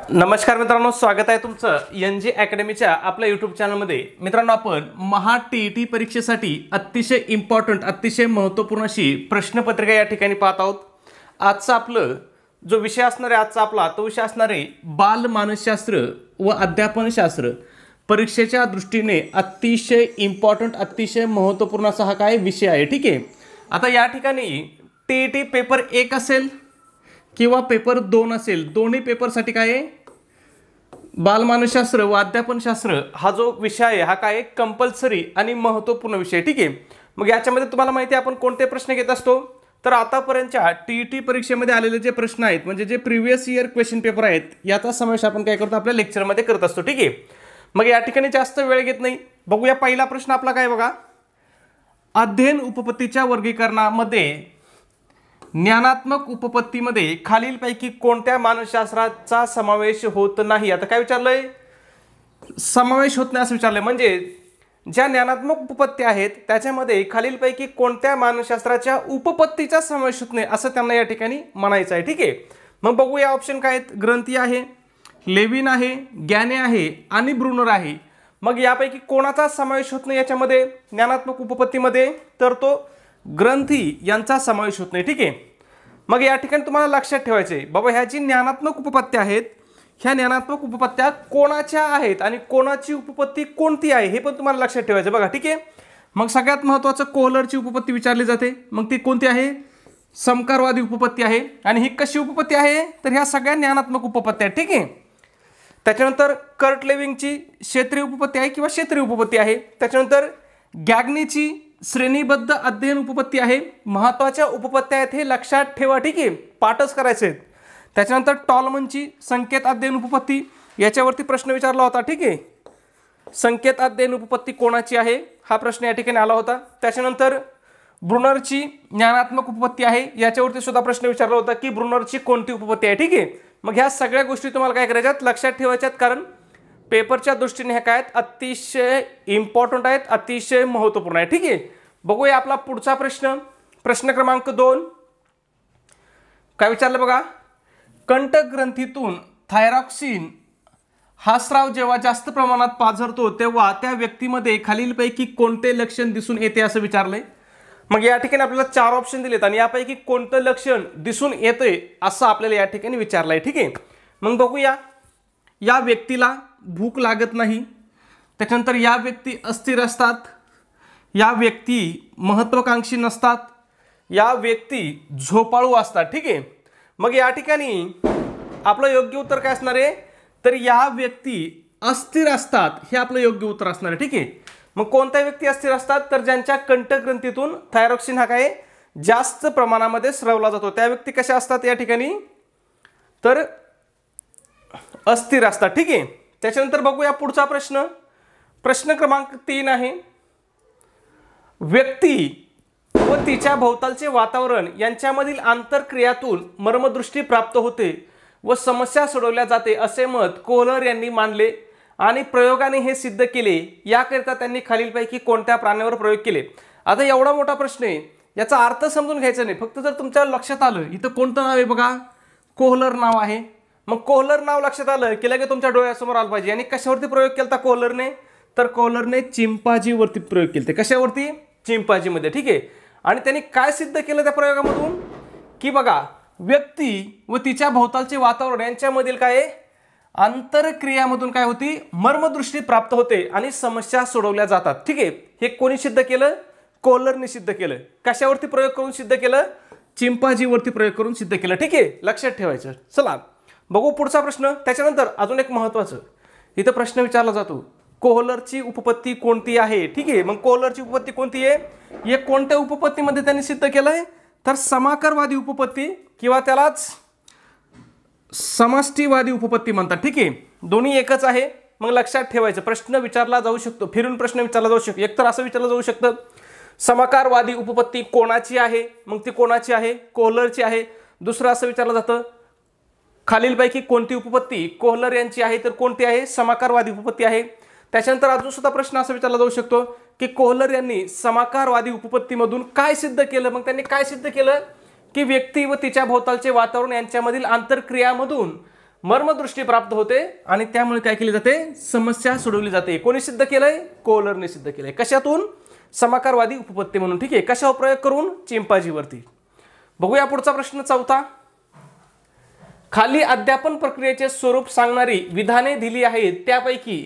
नमस्कार मित्रांनो, स्वागत आहे तुमचं एनजी अकॅडमीच्या आपल्या यूट्यूब चॅनलमध्ये। मित्रांनो, आपण महा टीईटी परीक्षेसाठी अतिशय इम्पॉर्टंट, अतिशय महत्त्वपूर्ण अशी प्रश्नपत्रिका या ठिकाणी पाहत आहोत। आजचा आपलं जो विषय असणार आहे, आजचा आपला तो विषय असणार आहे बाल मानसशास्त्र व अध्यापनशास्त्र। परीक्षेच्या दृष्टीने अतिशय इम्पॉर्टंट, अतिशय महत्त्वपूर्ण असा हा काय विषय आहे। ठीक आहे, आता या ठिकाणी टीईटी पेपर 1 असेल किंवा पेपर 2 असेल, दोन्ही पेपरसाठी काय आहे, बालमानसशास्त्र व अध्यापनशास्त्र हा जो विषय आहे हा काय कंपल्सरी आणि महत्त्वपूर्ण विषय। ठीक आहे, मग याच्यामध्ये तुम्हाला माहिती आहे आपण कोणते प्रश्न घेत असतो, तर आतापर्यंतच्या टीईटी परीक्षेमध्ये आलेले जे प्रश्न आहेत, म्हणजे जे प्रिव्हियस इयर क्वेश्चन पेपर आहेत, याचा समावेश आपण काय करतो, आपल्या लेक्चरमध्ये करत असतो। ठीक आहे, मग या ठिकाणी जास्त वेळ घेत नाही, बघूया पहिला प्रश्न आपला काय बघा। अध्ययन उपपत्तीच्या वर्गीकरणामध्ये ज्ञानात्मक उपपत्तीमध्ये खालीलपैकी कोणत्या मानसशास्त्राचा समावेश होत नाही। आता काय विचारलंय, समावेश होत नाही असं विचारलंय, म्हणजे ज्या ज्ञानात्मक उपपत्ती आहेत त्याच्यामध्ये खालीलपैकी कोणत्या मानसशास्त्राच्या उपपत्तीचा समावेश होत नाही असं त्यांना या ठिकाणी म्हणायचं आहे। ठीक आहे, मग बघूया ऑप्शन काय आहेत। ग्रंथी आहे, लेविन आहे, गॅने आहे आणि ब्रुनर आहे। मग यापैकी कोणाचा समावेश होत नाही याच्यामध्ये ज्ञानात्मक उपपत्तीमध्ये, तर तो ग्रंथी यांचा समावेश होत नाही। ठीक आहे, मग या ठिकाणी तुम्हाला लक्षात ठेवायचे बाबा, ह्या जी ज्ञानात्मक उपपत्त्या आहेत, ह्या ज्ञानात्मक उपपत्त्या कोणाच्या आहेत आणि कोणाची उपपत्ती कोणती आहे हे पण तुम्हाला लक्षात ठेवायचं बघा। ठीक आहे, मग सगळ्यात महत्त्वाचं कोहलरची उपपत्ती विचारली जाते, मग ती कोणती आहे, समकारवादी उपपत्ती आहे। आणि ही कशी उपपत्ती आहे, तर ह्या सगळ्या ज्ञानात्मक उपपत्त्या आहेत। ठीक आहे, त्याच्यानंतर कर्ट लेविंगची क्षेत्रीय उपपत्ती आहे किंवा क्षेत्रीय उपपत्ती आहे। त्याच्यानंतर गॅग्नीची श्रेणीबद्ध अध्ययन उपपत्ती आहे। महत्त्वाच्या उपपत्त्या आहेत, हे लक्षात ठेवा। ठीक आहे, पाठच करायचे आहेत। त्याच्यानंतर टॉलमनची संकेत अध्ययन उपपत्ती, याच्यावरती प्रश्न विचारला होता। ठीक आहे, संकेत अध्ययन उपपत्ती कोणाची आहे हा प्रश्न या ठिकाणी आला होता। त्याच्यानंतर ब्रुनरची ज्ञानात्मक उपपत्ती आहे, याच्यावरती सुद्धा प्रश्न विचारला होता की ब्रुनरची कोणती उपपत्ती आहे। ठीक आहे, मग ह्या सगळ्या गोष्टी तुम्हाला काय करायच्यात, लक्षात ठेवायच्यात, कारण पेपरच्या दृष्टीने हे काय अतिशय इम्पॉर्टंट आहेत, अतिशय महत्त्वपूर्ण आहे। ठीक आहे, बघूया आपला पुढचा प्रश्न, प्रश्न क्रमांक 2 काय विचारलं बघा। कंठग्रंथीतून थायरॉक्सिन हा स्राव जेव्हा जास्त प्रमाणात पाझरतो तेव्हा त्या व्यक्तीमध्ये खालीलपैकी कोणते लक्षण दिसून येते असं विचारलंय। मग या ठिकाणी आपल्याला 4 ऑप्शन दिलेत आणि यापैकी कोणतं लक्षण दिसून येतंय असं आपल्याला या ठिकाणी विचारलंय। ठीक आहे, मग बघूया। या व्यक्तीला भूक लागत नाही, त्याच्यानंतर या व्यक्ती अस्थिर असतात, या व्यक्ती महत्त्वाकांक्षी नसतात, या व्यक्ती झोपाळू असतात। ठीक आहे, मग या ठिकाणी आपलं योग्य उत्तर काय असणार आहे, तर या व्यक्ती अस्थिर असतात हे आपलं योग्य उत्तर असणार आहे। ठीक आहे, मग कोणत्या व्यक्ती अस्थिर असतात, तर ज्यांच्या कंठग्रंथीतून थायरॉक्सिन हा काय जास्त प्रमाणामध्ये स्रवला जातो त्या व्यक्ती कशा असतात या ठिकाणी, तर अस्थिर असतात। ठीक आहे, त्याच्यानंतर बघूया पुढचा प्रश्न, प्रश्न क्रमांक 3 आहे। व्यक्ती व तिच्या भोवतालचे वातावरण यांच्यामधील आंतरक्रियातून मर्मदृष्टी प्राप्त होते व समस्या सोडवल्या जाते असे मत कोहलर यांनी मांडले आणि प्रयोगाने हे सिद्ध केले। याकरिता त्यांनी खालीलपैकी कोणत्या प्राण्यावर प्रयोग केले। आता एवढा मोठा प्रश्न आहे, याचा अर्थ समजून घ्यायचा नाही, फक्त जर तुमच्या लक्षात आलं इथं कोणतं नाव आहे बघा, कोहलर नाव आहे। मग कोहलर नाव लक्षात आलं की लगेच तुमच्या डोळ्यासमोर आलं पाहिजे। आणि कशावरती प्रयोग केला कोहलरने, तर कोहलरने चिंपांजीवरती प्रयोग केले। कशावरती, चिंपांजीमध्ये। ठीक आहे, आणि त्यांनी काय सिद्ध केलं त्या प्रयोगामधून, की बघा व्यक्ती व तिच्या भोवतालचे वातावरण यांच्यामधील काय आंतरक्रियामधून काय होती, मर्मदृष्टी प्राप्त होते आणि समस्या सोडवल्या जातात। ठीक आहे, हे कोणी सिद्ध केलं, कोहलरने सिद्ध केलं। कशावरती प्रयोग करून सिद्ध केलं, चिंपांजीवरती प्रयोग करून सिद्ध केलं। ठीक आहे, लक्षात ठेवायचं। चला बघू पुढचा प्रश्न। त्याच्यानंतर अजून एक महत्त्वाचं इथं प्रश्न विचारला जातो, कोहलरची उपपत्ती कोणती आहे। ठीक आहे, मग कोहलरची उपपत्ती कोणती आहे, हे कोणत्या उपपत्तीमध्ये त्यांनी सिद्ध केलंय, तर समाकारवादी उपपत्ती किंवा त्यालाच समष्टीवादी उपपत्ती म्हणतात। ठीक आहे, दोन्ही एकच आहे। मग लक्षात ठेवायचं, प्रश्न विचारला जाऊ शकतो, फिरून प्रश्न विचारला जाऊ शकतो। एकतर असं विचारलं जाऊ शकतं, समाकारवादी उपपत्ती कोणाची आहे, मग ती कोणाची आहे, कोहलरची आहे। दुसरं असं विचारलं जातं, खालीलपैकी कोणती उपपत्ती कोहलर यांची आहे, तर कोणती आहे, समाकारवादी उपपत्ती आहे। त्याच्यानंतर अजून सुद्धा प्रश्न असा विचारला जाऊ शकतो की कोहलर यांनी समाकारवादी उपपत्तीमधून काय सिद्ध केलं। मग त्यांनी काय सिद्ध केलं की व्यक्ती व तिच्या भोवतालचे वातावरण यांच्यामधील आंतरक्रियामधून मर्मदृष्टी प्राप्त होते आणि त्यामुळे काय केली जाते, समस्या सोडवली जाते. कोणी सिद्ध केलंय, कोहलरने सिद्ध केलंय. कशातून, समाकारवादी उपपत्ती म्हणून. ठीक आहे, कशावर प्रयोग करून, चिंपांझीवरती. बघूया पुढचा प्रश्न 4. खाली अध्यापन प्रक्रियेचे स्वरूप सांगणारी विधाने दिली आहेत, त्यापैकी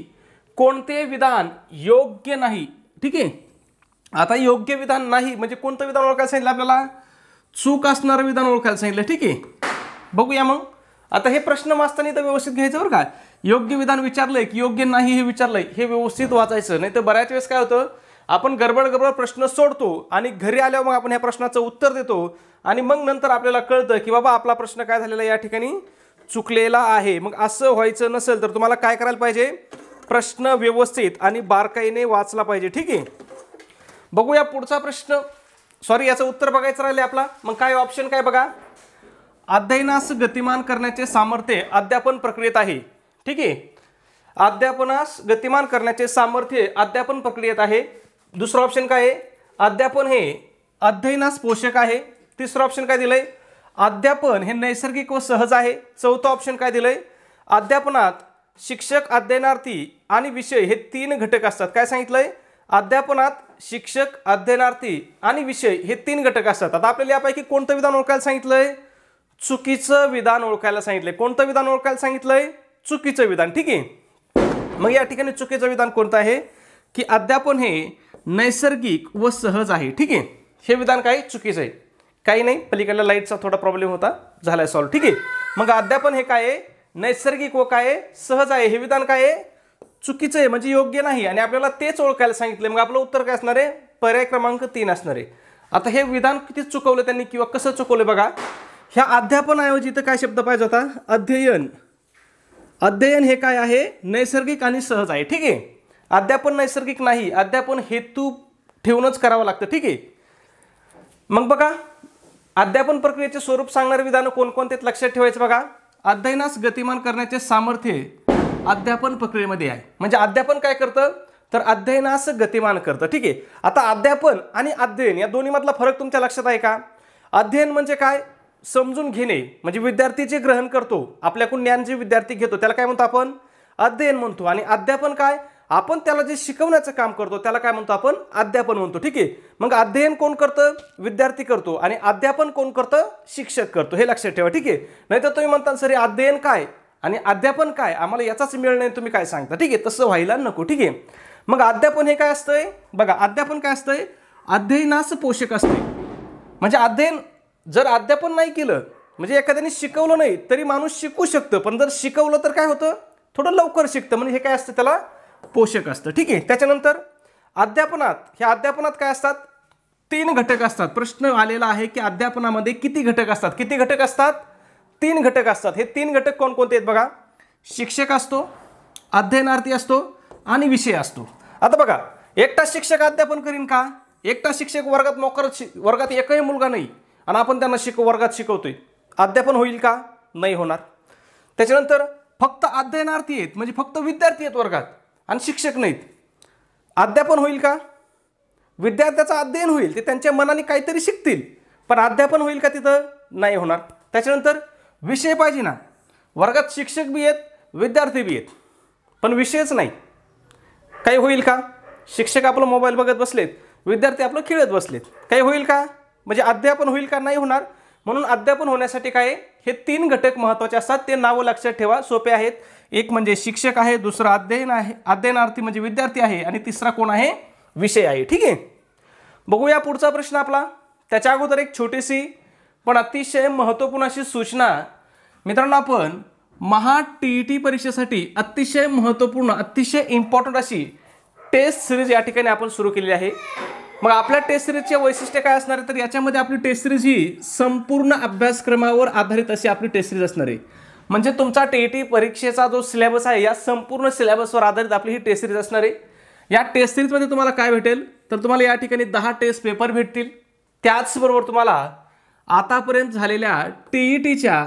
कोणते विधान योग्य नाही. ठीक आहे, आता योग्य विधान नाही म्हणजे कोणतं विधान ओळखायला सांगितलं आपल्याला, चूक असणारं विधान ओळखायला सांगितलं. ठीक आहे, बघूया मग. आता हे प्रश्न वाचताना तर व्यवस्थित घ्यायचं बरं का. योग्य विधान विचारलंय की योग्य नाही हे विचारलंय, हे व्यवस्थित वाचायचं. नाही तर बऱ्याच वेळेस काय होतं, आपण गडबड प्रश्न सोडतो आणि घरी आल्यावर मग आपण ह्या प्रश्नाचं उत्तर देतो आणि मग नंतर आपल्याला कळतं की बाबा आपला प्रश्न काय झालेला या ठिकाणी चुकलेला आहे. मग असं व्हायचं नसेल तर तुम्हाला काय करायला पाहिजे, प्रश्न व्यवस्थित आणि बारकाईने वाचला पाहिजे. ठीक आहे, बघूया पुढचा प्रश्न. सॉरी, याचं उत्तर बघायचं राहिले आपला. मग काय ऑप्शन काय बघा, अध्ययनास गतिमान करण्याचे सामर्थ्य अध्यापन प्रक्रियेत आहे. ठीक आहे, अध्यापनास गतिमान करण्याचे सामर्थ्य अध्यापन प्रक्रियेत आहे. दुसरा ऑप्शन काय आहे, अध्यापन हे अध्ययनास पोषक आहे. तिसरा ऑप्शन काय दिलंय, अध्यापन हे नैसर्गिक व सहज आहे. चौथा ऑप्शन काय दिलंय, अध्यापनात शिक्षक, अध्ययनार्थी आणि विषय हे 3 घटक असतात. काय सांगितलंय, अध्यापनात शिक्षक, अध्ययनार्थी आणि विषय हे 3 घटक असतात. आता आपल्याला यापैकी कोणतं विधान ओळखायला सांगितलंय, चुकीचं विधान ओळखायला सांगितलंय. कोणतं विधान ओळखायला सांगितलंय, चुकीचं विधान. ठीक आहे, मग या ठिकाणी चुकीचं विधान कोणतं आहे की अध्यापन हे नैसर्गिक व सहज आहे. ठीक आहे, हे विधान काय चुकीचं आहे. काही नाही, पलीकडल्या लाईटचा थोडा प्रॉब्लेम होता, झालाय सॉल्व्ह. ठीक आहे, मग अध्यापन हे काय आहे, नैसर्गिक व काय सहज आहे. हे विधान काय आहे, चुकीचं आहे म्हणजे योग्य नाही आणि आपल्याला तेच ओळखायला सांगितलं. मग आपलं उत्तर काय असणार आहे, पर्याय क्रमांक 3 असणार आहे. आता हे विधान किती चुकवलं त्यांनी किंवा कसं चुकवलं बघा. ह्या अध्यापनाऐवजी इथं काय शब्द पाहिजे होता, अध्ययन. अध्ययन हे काय आहे, नैसर्गिक आणि सहज आहे. ठीक आहे, अध्यापन नैसर्गिक नाही, अध्यापन हेतू ठेवूनच करावं लागतं. ठीक आहे, मग बघा अध्यापन प्रक्रियेचे स्वरूप सांगणारे विधान कोणकोणते लक्षात ठेवायचं बघा. अध्ययनास गतिमान करण्याचे सामर्थ्य अध्यापन प्रक्रियेमध्ये आहे. म्हणजे अध्यापन काय करतं, तर अध्ययनास गतिमान करतं. ठीक आहे, आता अध्यापन आणि अध्ययन या दोन्ही मधला फरक तुमच्या लक्षात आहे का. अध्ययन म्हणजे काय, समजून घेणे, म्हणजे विद्यार्थी जे ग्रहण करतो, आपल्याकडून ज्ञान जे विद्यार्थी घेतो त्याला काय म्हणतो आपण, अध्ययन म्हणतो. आणि अध्यापन काय, आपण त्याला जे शिकवण्याचं काम करतो त्याला काय म्हणतो आपण, अध्यापन म्हणतो. ठीक आहे, मग अध्ययन कोण करतं, विद्यार्थी करतो आणि अध्यापन कोण करतं, शिक्षक करतो. हे लक्षात ठेवा. ठीक आहे, नाहीतर तुम्ही म्हणता सर अध्ययन काय आणि अध्यापन काय, आम्हाला याचाच मेळ नाही, तुम्ही काय सांगता. ठीक आहे, तसं व्हायला नको. ठीक आहे, मग अध्यापन हे काय असतंय बघा, अध्यापन काय असतंय, अध्ययनास पोषक असते. म्हणजे अध्ययन जर अध्यापन नाही केलं म्हणजे एखाद्याने शिकवलं नाही तरी माणूस शिकू शकतं, पण जर शिकवलं तर काय होतं, थोडं लवकर शिकतं. म्हणजे हे काय असतं, त्याला पोषक असतं. ठीक आहे, त्याच्यानंतर अध्यापनात, ह्या अध्यापनात काय असतात, 3 घटक असतात. प्रश्न आलेला आहे की अध्यापनामध्ये किती घटक असतात. किती घटक असतात, 3 घटक असतात. हे 3 घटक कोणकोणते आहेत बघा, शिक्षक असतो, अध्ययनार्थी असतो आणि विषय असतो. आता बघा, एकटा शिक्षक अध्यापन करीन का, एकटा शिक्षक वर्गात एकही मुलगा नाही आणि आपण त्यांना वर्गात शिकवतोय, अध्यापन होईल का, नाही होणार. त्याच्यानंतर फक्त अध्ययनार्थी आहेत म्हणजे फक्त विद्यार्थी आहेत वर्गात आणि शिक्षक नाहीत, अध्यापन होईल का, विद्यार्थ्याचं अध्ययन होईल, ते त्यांच्या मनाने काहीतरी शिकतील, पण अध्यापन होईल का, तिथं नाही होणार. त्याच्यानंतर विषय पाहिजे ना, वर्गात शिक्षक बी आहेत विद्यार्थी बी आहेत पण विषयच नाही, काही होईल का, शिक्षक आपलं मोबाईल बघत बसलेत, विद्यार्थी आपलं खेळत बसलेत, काही होईल का, म्हणजे अध्यापन होईल का, नाही होणार. म्हणून अध्यापन होण्यासाठी काय, हे 3 घटक महत्त्वाचे असतात. ते नावं लक्षात ठेवा, सोपे आहेत. एक म्हणजे शिक्षक आहे, दुसरा अध्ययन आहे, अध्ययनार्थी म्हणजे विद्यार्थी आहे आणि तिसरा कोण आहे, विषय आहे. ठीक आहे, बघूया पुढचा प्रश्न आपला. त्याच्या अगोदर एक छोटीशी पण अतिशय महत्त्वपूर्ण अशी सूचना मित्रांनो, आपण TET परीक्षेसाठी अतिशय महत्त्वपूर्ण, अतिशय इम्पॉर्टंट अशी टेस्ट सिरीज या ठिकाणी आपण सुरू केलेली आहे. मग आपल्या टेस्ट सिरीजचे वैशिष्ट्य काय असणार आहे, तर याच्यामध्ये आपली टेस्ट सिरीज ही संपूर्ण अभ्यासक्रमावर आधारित अशी आपली टेस्ट सिरीज असणार आहे. म्हणजे तुमचा TET परीक्षेचा जो सिलेबस आहे या संपूर्ण सिलेबसवर आधारित आपली ही टेस्ट सिरीज असणार आहे. या टेस्ट सिरीजमध्ये तुम्हाला काय भेटेल, तर तुम्हाला या ठिकाणी 10 टेस्ट पेपर भेटतील. त्याचबरोबर तुम्हाला आतापर्यंत झालेल्या TETच्या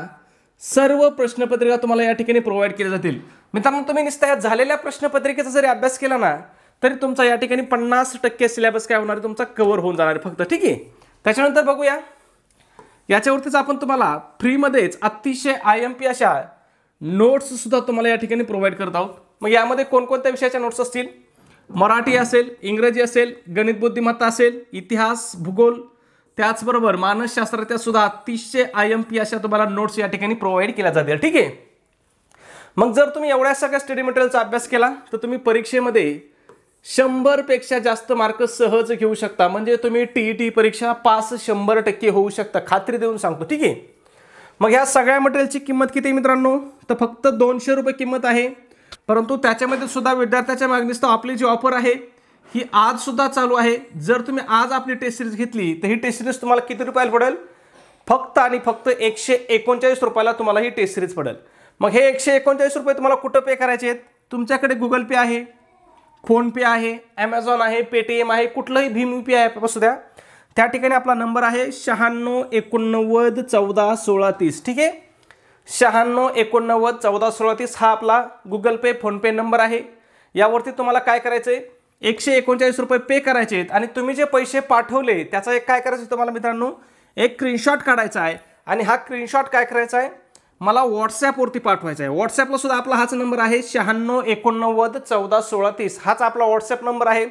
सर्व प्रश्नपत्रिका तुम्हाला या ठिकाणी प्रोव्हाइड केल्या जातील. मित्रांनो, तुम्ही नुसत्या या झालेल्या प्रश्नपत्रिकेचा जरी अभ्यास केला ना तरी तुमचा या ठिकाणी 50% सिलेबस काय होणार आहे, तुमचा कव्हर होऊन जाणार आहे फक्त. ठीक आहे, त्याच्यानंतर बघूया, याच्यावरतीच आपण तुम्हाला फ्रीमध्येच अतिशय IMP अशा नोट्स सुद्धा तुम्हाला या ठिकाणी प्रोव्हाइड करत आहोत. मग यामध्ये कोणकोणत्या विषयाच्या नोट्स असतील? मराठी असेल, इंग्रजी असेल, गणित बुद्धिमत्ता असेल, इतिहास, भूगोल, त्याचबरोबर मानसशास्त्राच्या सुद्धा अतिशय IMP अशा तुम्हाला नोट्स या ठिकाणी प्रोव्हाइड केल्या जातील. ठीक आहे. मग जर तुम्ही एवढ्या सगळ्या स्टडी मटेरियलचा अभ्यास केला तर तुम्ही परीक्षेमध्ये 100 पेक्षा जास्त मार्क सहज घेऊ शकता. म्हणजे तुम्ही TET परीक्षा पास 100% होऊ शकता, खात्री देऊन सांगतो. ठीक आहे. मग ह्या सगळ्या मटेरियलची किंमत किती मित्रांनो? तर फक्त 200 रुपये किंमत आहे. परंतु त्याच्यामध्ये सुद्धा विद्यार्थ्याच्या मागणीस्तव आपली जी ऑफर आहे ही आज सुद्धा चालू आहे. जर तुम्ही आज आपली टेस्ट सिरीज घेतली तर ही टेस्ट सिरीज तुम्हाला किती रुपयाला पडेल? फक्त आणि फक्त 139 रुपयाला तुम्हाला ही टेस्ट सिरीज पडेल. मग हे 139 रुपये तुम्हाला कुठं पे करायचे आहेत? तुमच्याकडे गुगल पे आहे, फोनपे आहे, Amazon आहे, Paytm आहे, कुठलंही भीम UPI ॲप असू द्या. त्या ठिकाणी आपला नंबर आहे 96 89 14 16 30. ठीक आहे. 96 89 14 16 30 हा आपला गुगल पे फोनपे नंबर आहे. यावरती तुम्हाला काय करायचं आहे? 139 रुपये पे करायचे आहेत आणि तुम्ही जे पैसे पाठवले त्याचा एक काय करायचं तुम्हाला मित्रांनो? एक स्क्रीनशॉट काढायचा आहे आणि हा स्क्रीनशॉट काय करायचा आहे? मला व्हॉट्सॲपवरती पाठवायचा आहे. व्हॉट्सॲपला सुद्धा आपला हाच नंबर आहे 96 89 14 16 30. हाच आपला व्हॉट्सॲप नंबर आहे.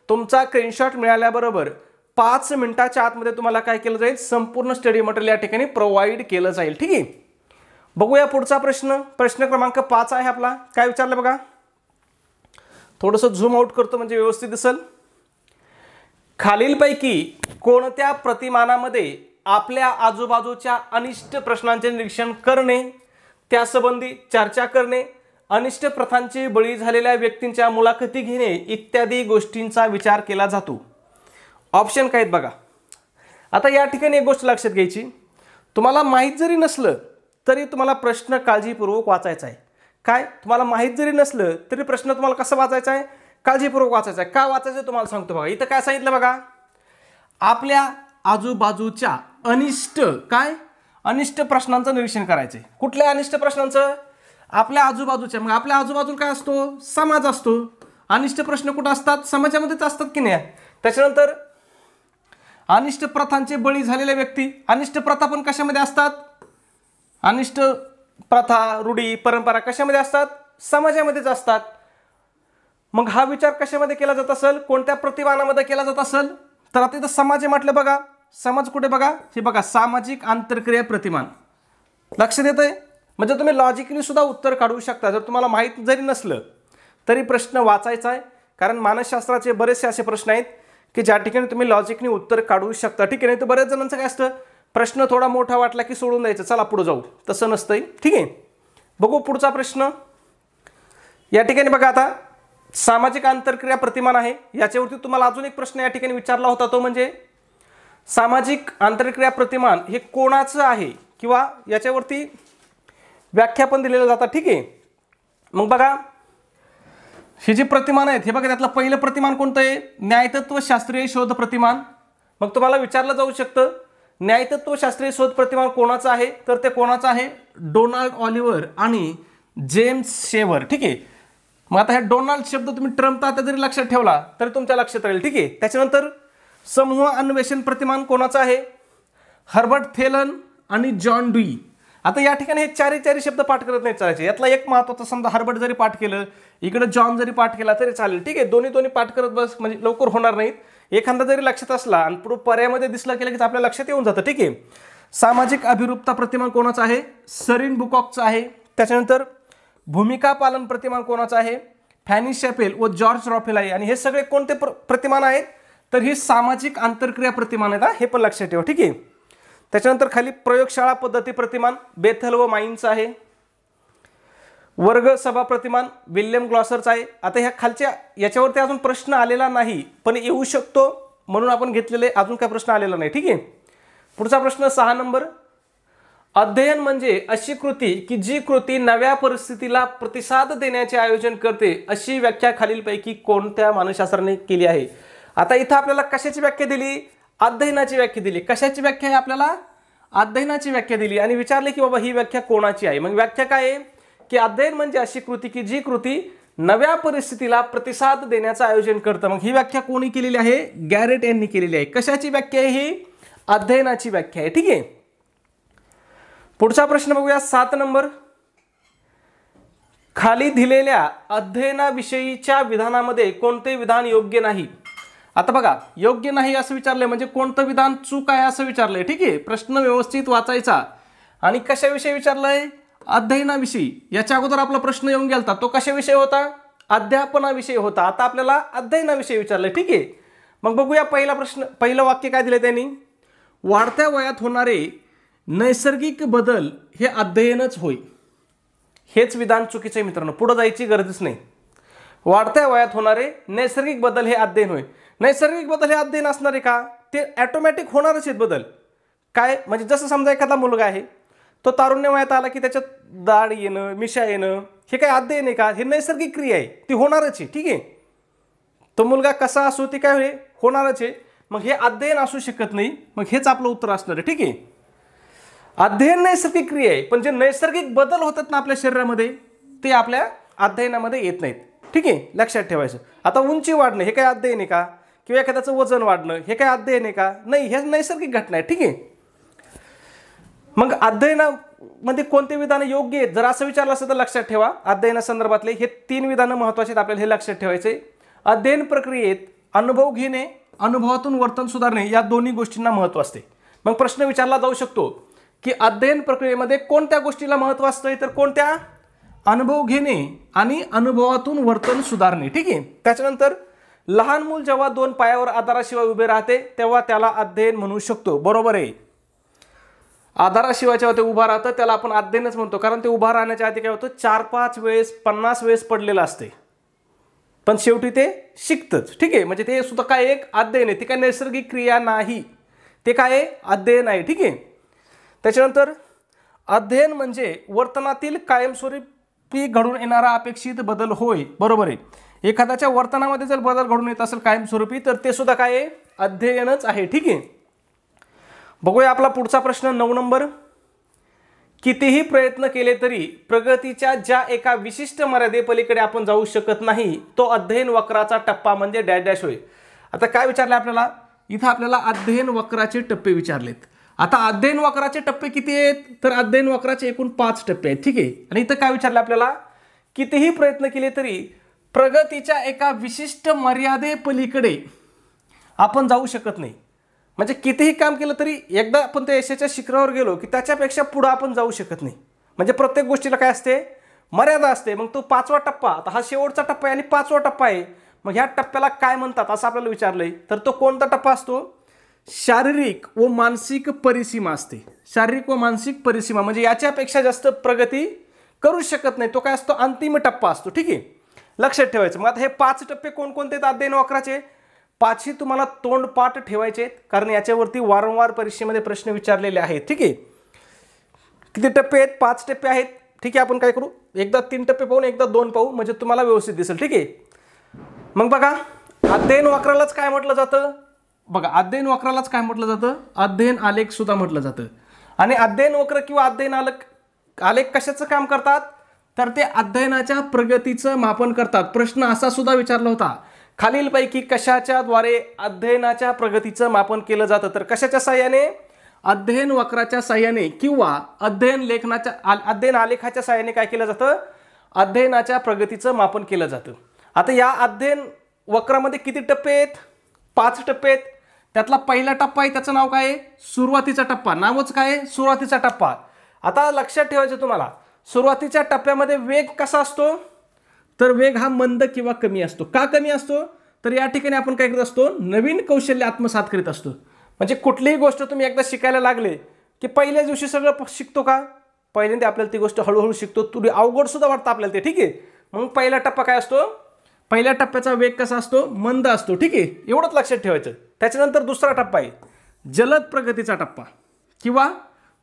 तुमचा स्क्रीनशॉट मिळाल्याबरोबर 5 मिनिटाच्या आतमध्ये तुम्हाला काय केलं जाईल? संपूर्ण स्टडी मटेरियल या ठिकाणी प्रोव्हाइड केलं जाईल. ठीक आहे. बघूया पुढचा प्रश्न. प्रश्न क्रमांक 5 आहे आपला. काय विचारलं बघा. थोडंसं झूम आउट करतो म्हणजे व्यवस्थित दिसेल. खालीलपैकी कोणत्या प्रतिमानामध्ये आपल्या आजूबाजूच्या अनिष्ट प्रश्नांचे निरीक्षण करणे, त्यासंबंधी चर्चा करणे, अनिष्ट प्रथांची बळी झालेल्या व्यक्तींच्या मुलाखती घेणे इत्यादी गोष्टींचा विचार केला जातो? ऑप्शन काय आहेत बघा. आता या ठिकाणी एक गोष्ट लक्षात घ्यायची, तुम्हाला माहीत जरी नसलं तरी तुम्हाला प्रश्न काळजीपूर्वक वाचायचा आहे. काय? तुम्हाला माहीत जरी नसलं तरी प्रश्न तुम्हाला कसं वाचायचा आहे? काळजीपूर्वक वाचायचा आहे. का वाचायचं तुम्हाला सांगतो बघा. इथं काय सांगितलं बघा, आपल्या आजूबाजूच्या अनिष्ट काय अनिष्ट प्रश्नांचं निरीक्षण करायचं आहे. कुठल्या अनिष्ट प्रश्नांचं? आपल्या आजूबाजूच्या. मग आपल्या आजूबाजूला काय असतो? समाज असतो. अनिष्ट प्रश्न कुठं असतात? समाजामध्येच असतात की नाही. त्याच्यानंतर अनिष्ट प्रथांचे बळी झालेल्या व्यक्ती. अनिष्ट प्रथा पण कशामध्ये असतात? अनिष्ट प्रथा, रूढी, परंपरा कशामध्ये असतात? समाजामध्येच असतात. मग हा विचार कशामध्ये केला जात असेल? कोणत्या प्रतिमानामध्ये केला जात असेल? तर आता इथं समाज म्हटलं बघा. समाज कुठे बघा? हे बघा, सामाजिक आंतरक्रिया प्रतिमान. लक्षात येतंय? म्हणजे तुम्ही लॉजिकली सुद्धा उत्तर काढू शकता. जर तुम्हाला माहीत जरी नसलं तरी प्रश्न वाचायचा आहे. कारण मानसशास्त्राचे बरेचसे असे प्रश्न आहेत की ज्या ठिकाणी तुम्ही लॉजिकनी उत्तर काढू शकता. ठीक आहे. नाही तर बऱ्याच जणांचं काय असतं, प्रश्न थोडा मोठा वाटला की सोडून द्यायचं, चला पुढे जाऊ. तसं नसतंय. ठीक आहे. बघू पुढचा प्रश्न. या ठिकाणी बघा, आता सामाजिक आंतरक्रिया प्रतिमान आहे. याच्यावरती तुम्हाला अजून एक प्रश्न या ठिकाणी विचारला होता, तो म्हणजे सामाजिक आंतरक्रिया प्रतिमान हे कोणाचं आहे किंवा याच्यावरती व्याख्या पण दिलेल्या जातात. ठीक आहे. मग बघा, हे जे प्रतिमान आहेत हे बघा, त्यातलं पहिलं प्रतिमान कोणतं आहे? न्यायतत्व शास्त्रीय शोध प्रतिमान. मग तुम्हाला विचारलं जाऊ शकतं, न्यायतत्व शास्त्रीय शोध प्रतिमान कोणाचं आहे? तर ते कोणाचं आहे? डोनाल्ड ऑलिव्हर आणि जेम्स शेवर. ठीक आहे. मग आता हे डोनाल्ड शब्द तुम्ही ट्रम्पचा आता जरी लक्षात ठेवला तरी तुमच्या लक्षात राहील. ठीक आहे. त्याच्यानंतर समूह अन्वेषण प्रतिमान कोणाचं आहे? हर्बर्ट थेलन आणि जॉन ड्यूई. आता या ठिकाणी हे चारी शब्द पाठ करत नाही चालायचे. यातला एक महत्त्वाचा, समजा हर्बर्ट जरी पाठ केलं, इकडे जॉन जरी पाठ केला तरी चालेल. ठीक आहे. दोन्ही पाठ करत बस, म्हणजे लवकर होणार नाहीत. एखादा जरी लक्षात असला आणि पुढे पर्यायामध्ये दिसला केलं की आपल्या लक्षात येऊन जातं. ठीक आहे. सामाजिक अभिरूपता प्रतिमान कोणाचं आहे? सरीन बुकॉकचं आहे. त्याच्यानंतर भूमिका पालन प्रतिमान कोणाचं आहे? फॅनी शॅपेल व जॉर्ज रॉफेल आहे. आणि हे सगळे कोणते प्रतिमान आहेत? तर ही सामाजिक आंतरक्रिया प्रतिमान आहेत. हे पण लक्षात ठेवा. ठीक आहे. त्याच्यानंतर खाली प्रयोगशाळा पद्धती प्रतिमान बेथल व माइनचं आहे. वर्ग सभा प्रतिमान विल्यम ग्लॉसरचं आहे. आता ह्या खालच्या याच्यावरती अजून प्रश्न आलेला नाही, पण येऊ शकतो म्हणून आपण घेतलेले. अजून काय प्रश्न आलेला नाही. ठीक आहे. पुढचा प्रश्न 6 नंबर. अध्ययन म्हणजे अशी कृती की जी कृती नव्या परिस्थितीला प्रतिसाद देण्याचे आयोजन करते, अशी व्याख्या खालीलपैकी कोणत्या मानसशास्त्राने केली आहे? आता इथं आपल्याला कशाची व्याख्या दिली? अध्ययनाची व्याख्या दिली. कशाची व्याख्या आहे? आपल्याला अध्ययनाची व्याख्या दिली आणि विचारले की बाबा ही व्याख्या कोणाची आहे? मग व्याख्या काय आहे की अध्ययन म्हणजे अशी कृती की जी कृती नव्या परिस्थितीला प्रतिसाद देण्याचं आयोजन करतं. मग ही व्याख्या कोणी केलेली आहे? गॅरेट यांनी केलेली आहे. कशाची व्याख्या आहे ही? अध्ययनाची व्याख्या आहे. ठीक आहे. पुढचा प्रश्न बघूया 7 नंबर. खाली दिलेल्या अध्ययनाविषयीच्या विधानामध्ये कोणते विधान योग्य नाही? आता बघा, योग्य नाही असं विचारलंय म्हणजे कोणतं विधान चूक आहे असं विचारलंय. ठीक आहे, प्रश्न व्यवस्थित वाचायचा. आणि कशाविषयी विचारलंय? अध्ययनाविषयी. याच्या अगोदर आपला प्रश्न येऊन गेलता, तो कशाविषयी होता? अध्यापनाविषयी होता. आता आपल्याला अध्ययनाविषयी विचारलंय. ठीक आहे, मग बघूया पहिला प्रश्न. पहिलं वाक्य काय दिलंय त्यांनी? वाढत्या वयात होणारे नैसर्गिक बदल हे अध्ययनच होय. हेच विधान चुकीचं आहे मित्रांनो, पुढे जायची गरजच नाही. वाढत्या वयात होणारे नैसर्गिक बदल हे अध्ययन होय. नैसर्गिक बदल हे अध्ययन असणार आहे का? ते ऑटोमॅटिक होणारच आहेत बदल. काय म्हणजे जसं समजा एखादा मुलगा आहे, तो तारुण्य वयात आला की त्याच्यात दाढ येणं, मिशा येणं, हे काय अध्ययन आहे का? हे नैसर्गिक क्रिया आहे, ती होणारच आहे. ठीक आहे, तो मुलगा कसा असो ती काय होणारच आहे. मग हे अध्ययन असू शकत नाही. मग हेच आपलं उत्तर असणार आहे. ठीक आहे, अध्ययन नैसर्गिक क्रिया आहे, पण जे नैसर्गिक बदल होतात ना आपल्या शरीरामध्ये, ते आपल्या अध्ययनामध्ये येत नाहीत. ठीक आहे, लक्षात ठेवायचं. आता उंची वाढणं हे काय अध्ययन आहे का? किंवा एखाद्याचं वजन वाढणं हे काय अध्ययन आहे का? नाही, हे नैसर्गिक घटना आहे. ठीक आहे, मग अध्ययनामध्ये कोणते विधान योग्य आहेत जर असं विचारलं असतं तर लक्षात ठेवा, अध्ययनासंदर्भातले हे 3 विधानं महत्त्वाचे आहेत, आपल्याला हे लक्षात ठेवायचे. अध्ययन प्रक्रियेत अनुभव घेणे, अनुभवातून वर्तन सुधारणे या दोन्ही गोष्टींना महत्त्व असते. मग प्रश्न विचारला जाऊ शकतो की अध्ययन प्रक्रियेमध्ये कोणत्या गोष्टीला महत्त्व असतं? तर कोणत्या? अनुभव घेणे आणि अनुभवातून वर्तन सुधारणे. ठीक आहे, त्याच्यानंतर लहान मूल जेव्हा 2 पायावर आधाराशिवाय उभे राहते तेव्हा त्याला अध्ययन म्हणू शकतो. बरोबर आहे, आधाराशिवाय जेव्हा ते उभा राहतं त्याला आपण अध्ययनच म्हणतो, कारण ते उभा राहण्याच्या आधी काय होतं, 4-5 वेळेस 50 वेळेस पडलेलं असते, पण शेवटी ते शिकतच. ठीक आहे, म्हणजे ते सुद्धा काय एक अध्ययन आहे, ते काय नैसर्गिक क्रिया नाही, ते काय अध्ययन आहे. ठीक आहे, त्याच्यानंतर अध्ययन म्हणजे वर्तनातील कायमस्वरूपी घडून येणारा अपेक्षित बदल होय. बरोबर आहे, एखाद्याच्या वर्तनामध्ये जर बदल घडून येत असेल कायमस्वरूपी तर ते सुद्धा काय आहे? अध्ययनच आहे. ठीक आहे, बघूया आपला पुढचा प्रश्न 9 नंबर. कितीही प्रयत्न केले तरी प्रगतीच्या ज्या एका विशिष्ट मर्यादेपलीकडे आपण जाऊ शकत नाही तो अध्ययन वक्राचा टप्पा म्हणजे डॅश डॅश होय. आता काय विचारलं आपल्याला इथं? आपल्याला अध्ययन वक्राचे टप्पे विचारलेत. आता अध्ययन वक्राचे टप्पे किती आहेत? तर अध्ययन वक्राचे एकूण 5 टप्पे आहेत. ठीक आहे, आणि इथं काय विचारलं आपल्याला? कितीही प्रयत्न केले तरी प्रगतीच्या एका विशिष्ट मर्यादेपलीकडे आपण जाऊ शकत नाही. म्हणजे कितीही काम केलं तरी एकदा आपण त्या यशाच्या शिखरावर गेलो की त्याच्यापेक्षा पुढे आपण जाऊ शकत नाही. म्हणजे प्रत्येक गोष्टीला काय असते? मर्यादा असते. मग तो 5वा टप्पा, आता हा शेवटचा टप्पा आहे आणि 5वा टप्पा आहे, मग ह्या टप्प्याला काय म्हणतात असं आपल्याला विचारलंय. तर तो कोणता टप्पा असतो? शारीरिक व मानसिक परिसीमा असते. शारीरिक व मानसिक परिसीमा म्हणजे याच्यापेक्षा जास्त प्रगती करू शकत नाही, तो काय असतो? अंतिम टप्पा असतो. ठीक आहे, लक्षात ठेवायचं. मग आता हे 5 टप्पे कोणकोणते आहेत अध्ययन वक्राचे? 5ही तुम्हाला तोंडपाठ ठेवायचे आहेत, कारण याच्यावरती वारंवार परीक्षेमध्ये प्रश्न विचारलेले आहेत. ठीक आहे, किती टप्पे आहेत? 5 टप्पे आहेत. ठीक आहे, आपण काय करू, एकदा 3 टप्पे पाहून एकदा 2 पाहू, म्हणजे तुम्हाला व्यवस्थित दिसेल. ठीक आहे, मग बघा अध्ययन वक्रालाच काय म्हटलं जातं? बघा अध्ययन वक्रालाच काय म्हटलं जातं? अध्ययन आलेख सुद्धा म्हटलं जातं. आणि अध्ययन वक्र किंवा अध्ययन आलेख कशाचं काम करतात? तर ते अध्ययनाच्या प्रगतीचं मापन करतात. प्रश्न असा सुद्धा विचारला होता, खालीलपैकी कशाच्या द्वारे अध्ययनाच्या प्रगतीचं मापन केलं जातं? तर कशाच्या साहाय्याने? अध्ययन वक्राच्या साहाय्याने किंवा अध्ययन आलेखाच्या साहाय्याने काय केलं जातं? अध्ययनाच्या प्रगतीचं मापन केलं जातं. आता या अध्ययन वक्रामध्ये किती टप्पे आहेत? 5 टप्पे आहेत. त्यातला पहिला टप्पा आहे, त्याचं नाव काय आहे? सुरुवातीचा टप्पा. नावच काय आहे? सुरुवातीचा टप्पा. आता लक्षात ठेवायचं तुम्हाला, सुरुवातीच्या टप्प्यामध्ये वेग कसा असतो? तर वेग हा मंद किंवा कमी असतो. का कमी असतो? तर या ठिकाणी आपण काय करत असतो? नवीन कौशल्य आत्मसात करीत असतो. म्हणजे कुठलीही गोष्ट तुम्ही एकदा शिकायला लागले की पहिल्याच दिवशी सगळं शिकतो का? पहिल्यांदा आपल्याला ती गोष्ट हळूहळू शिकतो, थोडी अवघड सुद्धा वाटतं आपल्याला ते. ठीक आहे, मग पहिला टप्पा काय असतो? पहिल्या टप्प्याचा वेग कसा असतो? मंद असतो. ठीक आहे, एवढंच लक्षात ठेवायचं. त्याच्यानंतर दुसरा टप्पा आहे जलद प्रगतीचा टप्पा किंवा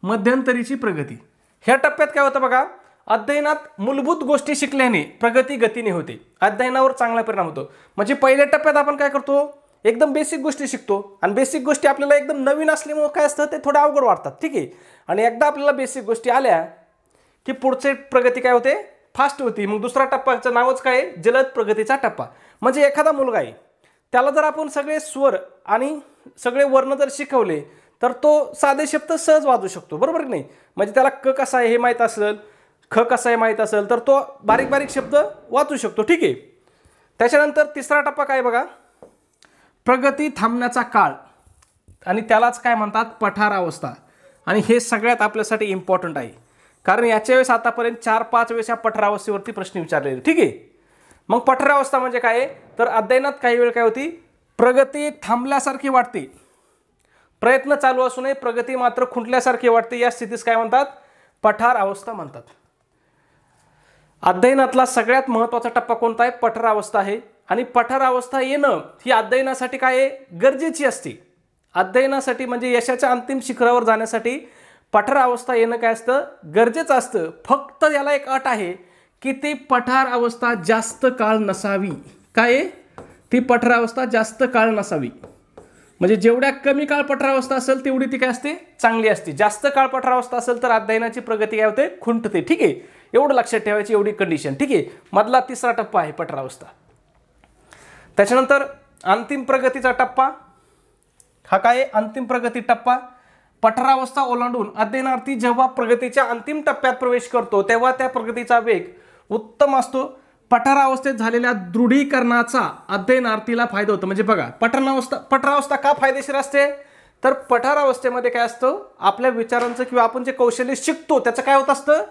मध्यंतरीची प्रगती. ह्या टप्प्यात काय होतं बघा, अध्ययनात मूलभूत गोष्टी शिकल्याने प्रगती गतीने होते, अध्ययनावर चांगला परिणाम होतो. म्हणजे पहिल्या टप्प्यात आपण काय करतो? एकदम बेसिक गोष्टी शिकतो, आणि बेसिक गोष्टी आपल्याला एकदम नवीन असल्यामुळे काय असतं ते थोडं अवघड वाटतात. ठीक आहे, आणि एकदा आपल्याला बेसिक गोष्टी आल्या की पुढचे प्रगती काय होते? फास्ट होती. मग दुसरा टप्प्याचं नावच काय? जलद प्रगतीचा टप्पा. म्हणजे एखादा मुलगा आहे, त्याला जर आपण सगळे स्वर आणि सगळे वर्ण जर शिकवले तर तो साधे शब्द सहज वाजू शकतो. बरोबर की नाही? म्हणजे त्याला क कसा आहे हे माहीत असेल, ख कसा आहे माहीत असेल तर तो बारीक बारीक शब्द वाचू शकतो, ठीक आहे. त्याच्यानंतर तिसरा टप्पा काय बघा, प्रगती थांबण्याचा काळ, आणि त्यालाच काय म्हणतात, पठारावस्था. आणि हे सगळ्यात आपल्यासाठी इम्पॉर्टंट आहे, कारण याच्या वेळेस आतापर्यंत 4-5 वेळेस या पठारावस्थेवरती प्रश्न विचारलेले, ठीक आहे. मग पठारावस्था म्हणजे काय, तर अध्ययनात काही वेळ काय होती, प्रगती थांबल्यासारखी वाटते, प्रयत्न चालू असूनही प्रगती मात्र खुंटल्यासारखी वाटते, या स्थितीस काय म्हणतात, पठार अवस्था म्हणतात. अध्ययनातला सगळ्यात महत्त्वाचा टप्पा कोणता आहे, पठारावस्था आहे. आणि पठारावस्था येणं ही अध्ययनासाठी काय आहे, गरजेची असते. अध्ययनासाठी म्हणजे यशाच्या अंतिम शिखरावर जाण्यासाठी पठारावस्था येणं काय असतं, गरजेचं असतं. फक्त याला एक अट आहे की ती पठारावस्था जास्त काळ नसावी. काय, ती पठारावस्था जास्त काळ नसावी. म्हणजे जेवढ्या कमी काळ पठारावस्था असेल तेवढी ती काय असते, चांगली असते. जास्त काळ पठारावस्था असेल तर अध्ययनाची प्रगती काय होते, खुंटते, ठीक आहे. एवढं लक्षात ठेवायची, एवढी कंडिशन, ठीक आहे. मधला तिसरा टप्पा आहे पठारावस्था. त्याच्यानंतर अंतिम प्रगतीचा टप्पा, हा काय, अंतिम प्रगती टप्पा. पठारावस्था ओलांडून अध्ययनार्थी जेव्हा प्रगतीच्या अंतिम टप्प्यात प्रवेश करतो तेव्हा त्या प्रगतीचा वेग उत्तम असतो. पठारावस्थेत झालेल्या दृढीकरणाचा अध्ययनार्थीला फायदा होतो. म्हणजे बघा, पठारावस्था का फायदेशीर असते, तर पठारावस्थेमध्ये काय असतं, आपल्या विचारांचं किंवा आपण जे कौशल्य शिकतो त्याचं काय होत असतं,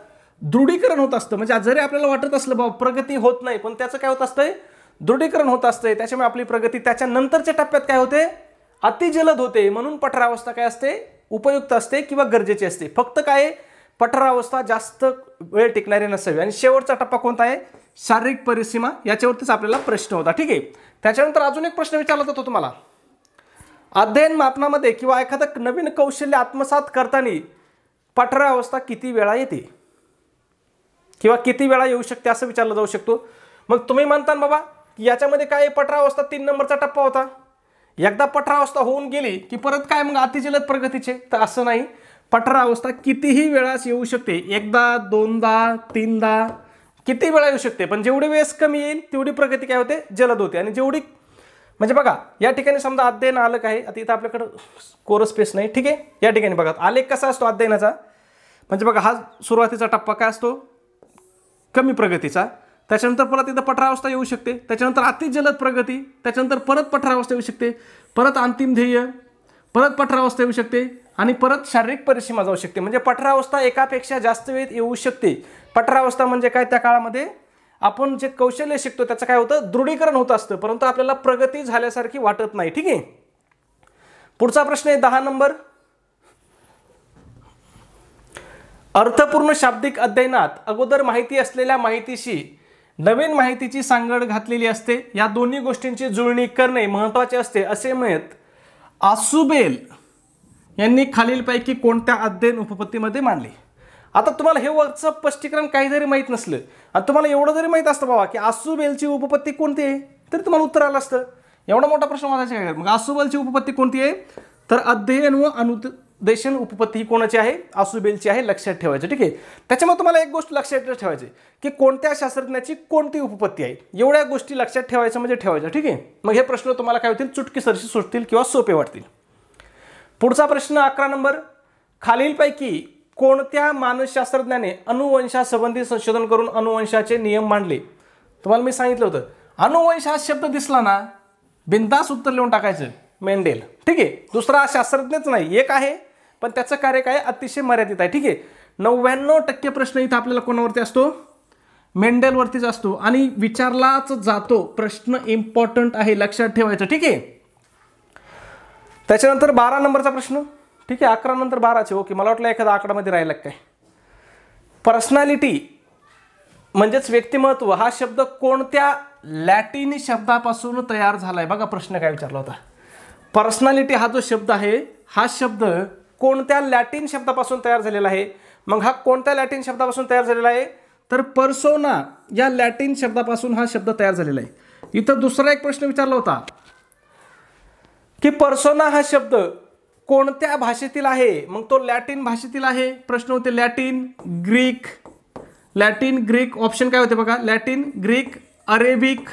दृढीकरण होत असतं. म्हणजे जरी आपल्याला वाटत असलं बाबा प्रगती होत नाही, पण त्याचं काय होत असतंय, दृढीकरण होत असतंय. त्याच्यामुळे आपली प्रगती त्याच्या नंतरच्या टप्प्यात काय होते, अतिजलद होते. म्हणून पठारावस्था काय असते, उपयुक्त असते किंवा गरजेची असते. फक्त काय, पठारावस्था जास्त वेळ टिकणारी नसावी. आणि शेवटचा टप्पा कोणता आहे, शारीरिक परिसीमा. याच्यावरतीच आपल्याला प्रश्न होता, ठीक आहे. त्याच्यानंतर अजून एक प्रश्न विचारला जातो तुम्हाला, अध्ययन मापनामध्ये किंवा एखादं नवीन कौशल्य आत्मसात करताना पठारावस्था किती वेळा येते किंवा किती वेळा येऊ शकते असं विचारलं जाऊ शकतो. मग तुम्ही म्हणता बाबा याच्यामध्ये काय, पठारावस्था 3 नंबरचा टप्पा होता, एकदा पठारावस्था होऊन गेली की परत काय मग अतिजलद प्रगतीचे, तर असं नाही. पठारावस्था कितीही वेळास येऊ शकते, एकदा, दोनदा, तीनदा, किती वेळा येऊ शकते. पण जेवढी वेळेस कमी येईल तेवढी प्रगती काय होते, जलद होते. आणि जेवढी, म्हणजे बघा या ठिकाणी समजा अध्ययन आलं काय, आता इथं आपल्याकडं कोरस स्पेस नाही, ठीक आहे. या ठिकाणी बघा आलेख कसा असतो अध्ययनाचा, म्हणजे बघा हा सुरुवातीचा टप्पा काय असतो, कमी प्रगतीचा. त्याच्यानंतर परत इथं पठारावस्था येऊ शकते, त्याच्यानंतर अतिजलद प्रगती, त्याच्यानंतर परत पठारावस्था येऊ शकते, परत अंतिम ध्येय, परत पठारावस्था येऊ शकते, आणि परत शारीरिक परिसीमा जाऊ शकते. म्हणजे पठारावस्था एकापेक्षा जास्त वेळ येऊ शकते. पठारावस्था म्हणजे काय, त्या काळामध्ये आपण जे कौशल्य शिकतो त्याचं काय होतं, दृढीकरण होत असतं, परंतु आपल्याला प्रगती झाल्यासारखी वाटत नाही, ठीक आहे. पुढचा प्रश्न आहे 10 नंबर, अर्थपूर्ण शाब्दिक अध्ययनात अगोदर माहिती असलेल्या माहितीशी नवीन माहितीची सांगड घातलेली असते. या दोन्ही गोष्टींची जुळणी करणे महत्त्वाचे असते असे मत आसुबेल यांनी खालीलपैकी कोणत्या अध्ययन उपपत्तीमध्ये मांडले. आता तुम्हाला हे वरचं स्पष्टीकरण काही जरी माहीत नसलं आणि तुम्हाला एवढं जरी माहीत असतं बाबा की आसुबेलची उपपत्ती कोणती आहे, तरी तुम्हाला उत्तर आलं असतं. एवढा मोठा प्रश्न वाचायचा काय. मग आसुबेलची उपपत्ती कोणती आहे, तर अध्ययन व अनुदेशन उपपत्ती ही कोणाची आहे, आसुबेलची आहे. लक्षात ठेवायचं, ठीक आहे. त्याच्यामुळे तुम्हाला एक गोष्ट लक्षात ठेवायची की कोणत्या शास्त्रज्ञाची कोणती उपपत्ती आहे, एवढ्या गोष्टी लक्षात ठेवायचं म्हणजे ठेवायचं, ठीक आहे. मग हे प्रश्न तुम्हाला काय होतील, चुटकीसरशी सुटतील किंवा सोपे वाटतील. पुढचा प्रश्न 11 नंबर, खालीलपैकी कोणत्या मानसशास्त्रज्ञाने अनुवंशासंबंधी संशोधन करून अनुवंशाचे नियम मांडले. तुम्हाला मी सांगितलं होतं, अनुवंश हा शब्द दिसला ना बिनधास्त उत्तर लिहून टाकायचं, मेंडेल, ठीक आहे. दुसरा शास्त्रज्ञच नाही, एक आहे पण त्याचं कार्य काय अतिशय मर्यादित आहे, ठीक आहे. 99% प्रश्न इथं आपल्याला कोणावरती असतो, मेंडेलवरतीच असतो आणि विचारलाच जातो. प्रश्न इम्पॉर्टंट आहे, लक्षात ठेवायचं, ठीक आहे. त्याच्यानंतर 12 नंबरचा प्रश्न, ठीक आहे. 11 नंतर 12चे, ओके. मला वाटलं एखादा आकडामध्ये राहिला काय. पर्सनॅलिटी म्हणजेच व्यक्तिमत्व हा शब्द कोणत्या लॅटिन शब्दापासून तयार झालाय. बघा प्रश्न काय विचारला होता, पर्सनॅलिटी हा जो शब्द आहे हा शब्द कोणत्या लॅटिन शब्दापासून तयार झालेला आहे. मग हा कोणत्या लॅटिन शब्दापासून तयार झालेला आहे, तर पर्सोना या लॅटिन शब्दापासून हा शब्द तयार झालेला आहे. इथं दुसरा एक प्रश्न विचारला होता की पर्सोना हा शब्द कोणत्या भाषेतील आहे. मग तो लॅटिन भाषेतील आहे. प्रश्न होते Latin, Greek. Latin, Greek, option काय होते बघा, लॅटिन, ग्रीक, अरेबिक,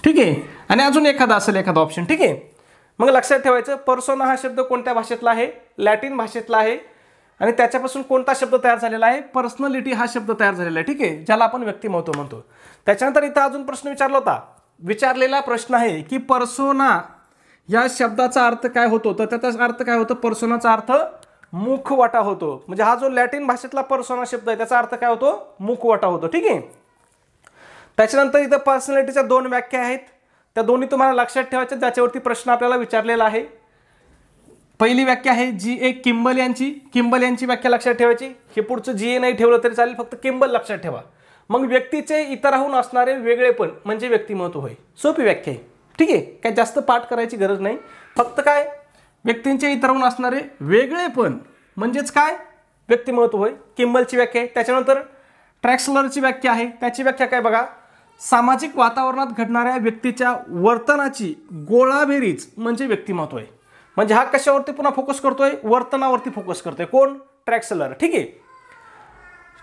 ठीक आहे. आणि अजून एखादा असेल एखादा ऑप्शन, ठीक आहे. मग लक्षात ठेवायचं पर्सोना हा शब्द कोणत्या भाषेतला आहे, लॅटिन भाषेतला आहे. आणि त्याच्यापासून कोणता शब्द तयार झालेला आहे, पर्सनॅलिटी हा शब्द तयार झालेला आहे, ठीक आहे, ज्याला आपण व्यक्तिमत्व म्हणतो. त्याच्यानंतर इथं अजून प्रश्न विचारला होता, विचारलेला प्रश्न आहे की पर्सोना या शब्दाचा अर्थ काय होतो, तर त्याचा अर्थ काय होतो, पर्सोनाचा अर्थ मुखवटा होतो. म्हणजे हा जो लॅटिन भाषेतला पर्सोना शब्द आहे त्याचा अर्थ काय होतो, मुखवटा होतो, ठीक आहे. त्याच्यानंतर इथं पर्सनॅलिटीच्या 2 व्याख्या आहेत, त्या दोन्ही तुम्हाला लक्षात ठेवायच्या, ज्याच्यावरती प्रश्न आपल्याला विचारलेला आहे. पहिली व्याख्या आहे G.A. किंबल यांची व्याख्या लक्षात ठेवायची. हे पुढचं G.A. नाही ठेवलं तरी चालेल, फक्त किंबल लक्षात ठेवा. मग व्यक्तीचे इतरांहून असणारे वेगळेपण म्हणजे व्यक्तिमत्व होय. सोपी व्याख्या आहे, ठीक आहे, काय जास्त पाठ करायची गरज नाही. फक्त काय, व्यक्तींचे इतरांहून असणारे वेगळेपण म्हणजेच काय, व्यक्तिमत्व होय, किंबलची व्याख्या आहे. त्याच्यानंतर ट्रॅक्सलरची व्याख्या आहे, त्याची व्याख्या काय बघा, सामाजिक वातावरणात घडणाऱ्या व्यक्तीच्या वर्तनाची गोळाबेरीज म्हणजे व्यक्तिमत्व आहे. म्हणजे हा कशावरती पुन्हा फोकस करतोय, वर्तनावरती फोकस करतोय, कोण, ट्रॅक्सलर, ठीक आहे.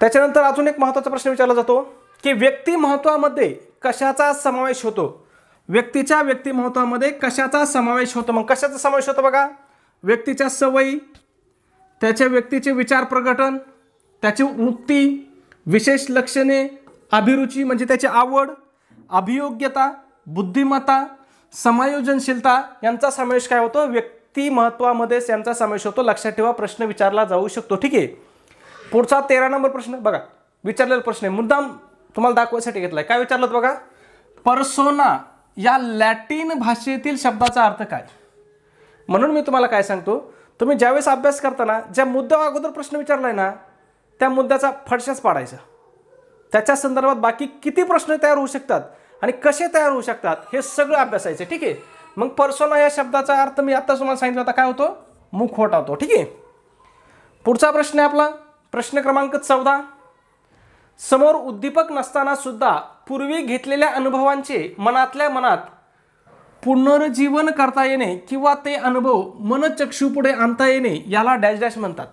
त्याच्यानंतर अजून एक महत्त्वाचा प्रश्न विचारला जातो की व्यक्तिमत्वामध्ये कशाचा समावेश होतो, व्यक्तीच्या व्यक्तिमत्वामध्ये कशाचा समावेश होतो. मग कशाचा समावेश होतो बघा, व्यक्तीच्या सवयी, त्याच्या व्यक्तीचे विचार प्रकटन, त्याची वृत्ती, विशेष लक्षणे, अभिरुची म्हणजे त्याची आवड, अभियोग्यता, बुद्धिमत्ता, समायोजनशीलता यांचा समावेश काय होतो, व्यक्तिमत्वामध्येच यांचा समावेश होतो. लक्षात ठेवा, प्रश्न विचारला जाऊ शकतो, ठीक आहे. पुढचा 13 नंबर प्रश्न बघा, विचारलेला प्रश्न आहे, मुद्दाम तुम्हाला दाखवायसाठी घेतलाय. काय विचारलं बघा, पर्सोना या लॅटिन भाषेतील शब्दाचा अर्थ काय. म्हणून मी तुम्हाला काय सांगतो, तुम्ही ज्यावेळेस अभ्यास करताना ज्या मुद्द्यावर अगोदर प्रश्न विचारलाय ना, त्या मुद्द्याचा फडशाच पाडायचा. त्याच्या संदर्भात बाकी किती प्रश्न तयार होऊ शकतात आणि कसे तयार होऊ शकतात हे सगळं अभ्यासायचं, ठीक आहे. मग पर्सोना या शब्दाचा अर्थ मी आता तुम्हाला सांगितलं होता, काय होतो, मुखवटा होतो, ठीक आहे. पुढचा प्रश्न आहे आपला प्रश्न क्रमांक 14. समोर उद्दीपक नसताना सुद्धा पूर्वी घेतलेल्या अनुभवांचे मनातल्या मनात पुनर्जीवन करता येणे किंवा ते अनुभव मनचक्षुपुढे आणता येणे याला डॅश डॅश म्हणतात.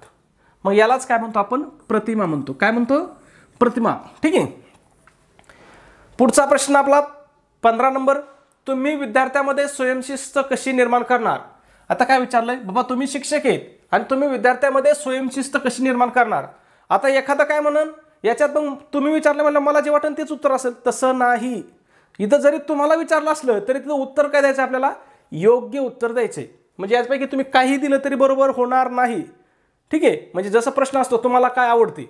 मग यालाच काय म्हणतो आपण, प्रतिमा म्हणतो. काय म्हणतो, प्रतिमा, ठीक आहे. पुढचा प्रश्न आपला 15 नंबर, तुम्ही विद्यार्थ्यामध्ये स्वयंशिस्त कशी निर्माण करणार. आता काय विचारलंय बाबा, तुम्ही शिक्षक आहेत आणि तुम्ही विद्यार्थ्यामध्ये स्वयंशिस्त कशी निर्माण करणार. आता एखादं काय म्हणून याच्यात मग तुम्ही विचारलं म्हणलं मला जे वाटेल तेच उत्तर असेल, तसं नाही. इथं जरी तुम्हाला विचारलं असलं तरी तिथं उत्तर काय द्यायचं, आपल्याला योग्य उत्तर द्यायचे. म्हणजे याचपैकी तुम्ही काही दिलं तरी बरोबर होणार नाही, ठीक आहे. म्हणजे जसं प्रश्न असतो तुम्हाला काय आवडते,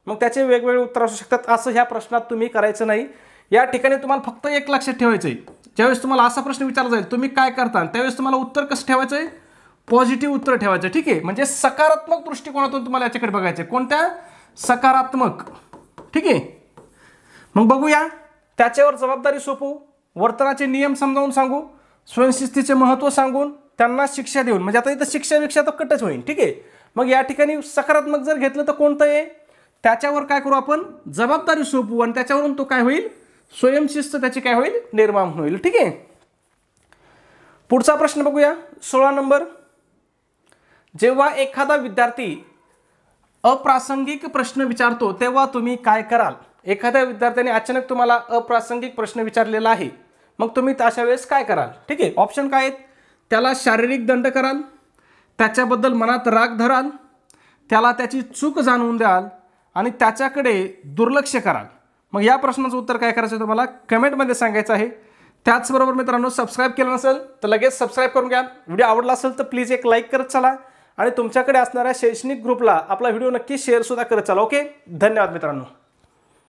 मग त्याचे वेगवेगळे उत्तर असू शकतात, असं ह्या प्रश्नात तुम्ही करायचं नाही. या ठिकाणी तुम्हाला फक्त एक लक्षात ठेवायचं आहे, ज्यावेळेस तुम्हाला असा प्रश्न विचारला जाईल तुम्ही काय करता, त्यावेळेस तुम्हाला उत्तर कसं ठेवायचं आहे, पॉझिटिव्ह उत्तर ठेवायचं, ठीक आहे. म्हणजे सकारात्मक दृष्टिकोनातून तुम्हाला याच्याकडे बघायचं, कोणत्या, सकारात्मक, ठीक आहे. मग बघूया, त्याच्यावर जबाबदारी सोपवू, वर्तनाचे नियम समजावून सांगू, स्वयंशिस्तीचे महत्त्व सांगून त्यांना शिक्षा देऊन, म्हणजे आता इथं शिक्षा तर कटच होईल, ठीक आहे. मग या ठिकाणी सकारात्मक जर घेतलं तर कोणतं आहे, त्याच्यावर काय करू आपण, जबाबदारी सोपवू आणि त्याच्यावरून तो काय होईल, स्वयंशिस्त त्याची काय होईल, निर्माण होईल, ठीक आहे. पुढचा प्रश्न बघूया 16 नंबर. जेव्हा एखादा विद्यार्थी अप्रासंगिक प्रश्न विचारतो तेव्हा तुम्ही काय कराल. एखाद्या विद्यार्थ्याने अचानक तुम्हाला अप्रासंगिक प्रश्न विचारलेला आहे, मग तुम्ही अशा वेळेस काय कराल, ठीक आहे. ऑप्शन काय आहेत, त्याला शारीरिक दंड कराल, त्याच्याबद्दल मनात राग धराल, त्याला त्याची चूक जाणवून द्याल आणि त्याच्याकडे दुर्लक्ष कराल. मग या प्रश्नाचं उत्तर काय करायचं तुम्हाला कमेंटमध्ये सांगायचं आहे. त्याचबरोबर मित्रांनो, सबस्क्राईब केलं नसेल तर लगेच सबस्क्राईब करून घ्या. व्हिडिओ आवडला असेल तर प्लीज एक लाईक करत चला आणि तुमच्याकडे असणाऱ्या शैक्षणिक ग्रुपला आपला व्हिडिओ नक्की शेअरसुद्धा करत चला. ओके, धन्यवाद मित्रांनो.